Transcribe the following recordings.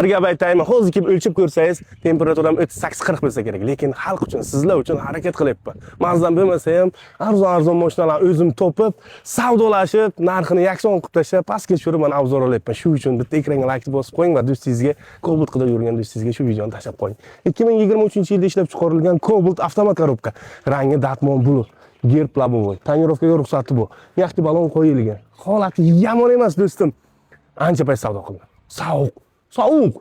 Bir gap aytaymi, hozir kelib o'lchab ko'rsangiz, temperaturam 38-40 bo'lsa kerak, lekin xalq uchun, sizlar uchun harakat qilyapman. Mazdan bo'lmasa ham arzon mashinalarni o'zim topib, savdolashib, narxini yakson qilib tashlab, pastga tushirib men obzor olyapman. Shu uchun bitta ekranga like bosib qo'ying va do'stingizga, Cobalt qilib yurgan do'stingizga shu videoni tashlab qo'ying. 2023-yilda ishlab chiqarilgan Cobalt avtomat korobka, rangi Datmon Blue, gerb labovoy, tonirovkaga ruxsati bu. Yaxshi balon qo'yilgan. Holati yomon emas do'stim. Ancha pay savdo qildim. Sovuq.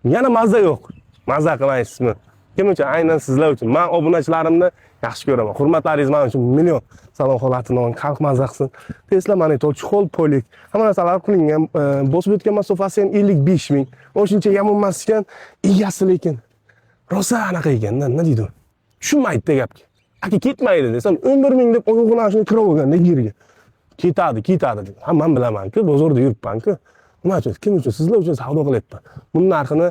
Yana mazza yo'q. Mazza qilmaysizmi? Kim uchun? Aynan sizlar uchun. Men obunachilarimni yaxshi ko'raman. Hurmatlaringiz men uchun million. Salon holatini xalq mazza qilsin. Tesla monitor, chxol, polik. Hamma narsalar qilingan. Bosib o'tgan masofasi ham 55 ming. O'shuncha yomon emas ekan, egasi lekin rosa anaqa ekanda, nima deydi? Tushunmaydi gapga. Aka ketmaydi desam, 11 ming deb oyog'ini shuni kirib olganda yerga. Ketadi dedi. Ha, men bilaman-ku, bozorda yuribman-ku. Nima uchun? Kim uchun? Sizlar uchun savdo qilyapman. Buning narxini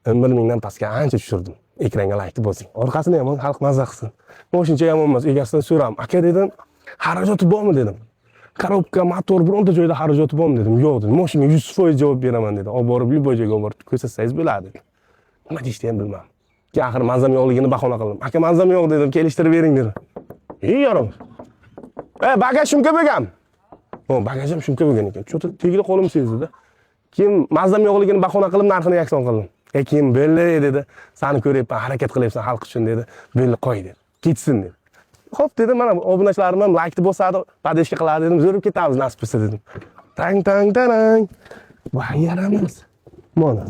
11 mingdan pastga ancha tushirdim. Ekranga like bosing. Orqasini ham xalq mazza qilsin. Moshincha yomon emas. Egasidan so'ram. Aka dedim, xarajati bormi dedim. Korobka, motor bironta joyda xarajati bormi dedim. Yo'q dedim. Mashinaga 100% javob beraman dedi. Olib borib, yuboy joyga olib borib ko'rsatsangiz bo'ladi dedi. Nima deyishni ham bilmadim. Keyin axir mazam yo'qligini bahona qildim. Aka mazam yo'q dedim, kelishtirib bering dedi. Yarim. Bagaj shumka bo'lgan. Bagajim shuncha bo'lgan ekan. Cho'ta tegili qo'lim sezdi-da. Keyin mazam yo'qligini bahona qilib narxini yakson qildim. Keyin belli dedi. Seni ko'ryapman, harakat qilyapsan xalq uchun dedi. Belli qo'y dedi. Ketsin dedi. Xo'p dedim, mana obunachilarim ham like bosadi, padeshka qiladi dedim. Zo'rib ketamiz nasib bo'lsa dedim. Tang. Voy yaramas. Mana,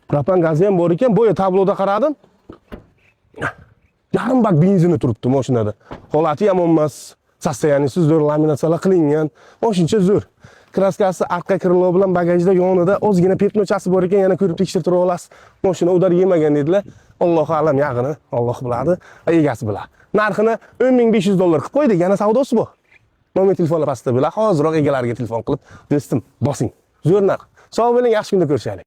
propan gazi ham bor ekan. Bo'yi tabloda qaradim. Yarim bak benzini turibdi mashinada. Holati yomon emas. Sostoyaniysi zo'r, laminatsiyalar qilingan. Moshincha zo'r. Kraskasi arqa krilo bilan bagajda yonida ozgina petnochasi bor ekan, yana ko'rib tekshirtirib olasiz. Mashina udar yemagan dedilar. Allohu alam yag'ini, Alloh biladi, egasi biladi. Narxini $10,500 qilib qo'ydik, yana savdosi bor. Nomer telefonlar pastda bo'ladi. Hozirroq egalariga telefon qilib, do'stim, bosing. Zo'r narx. Sog' bo'ling, yaxshi kunda ko'rishaylik.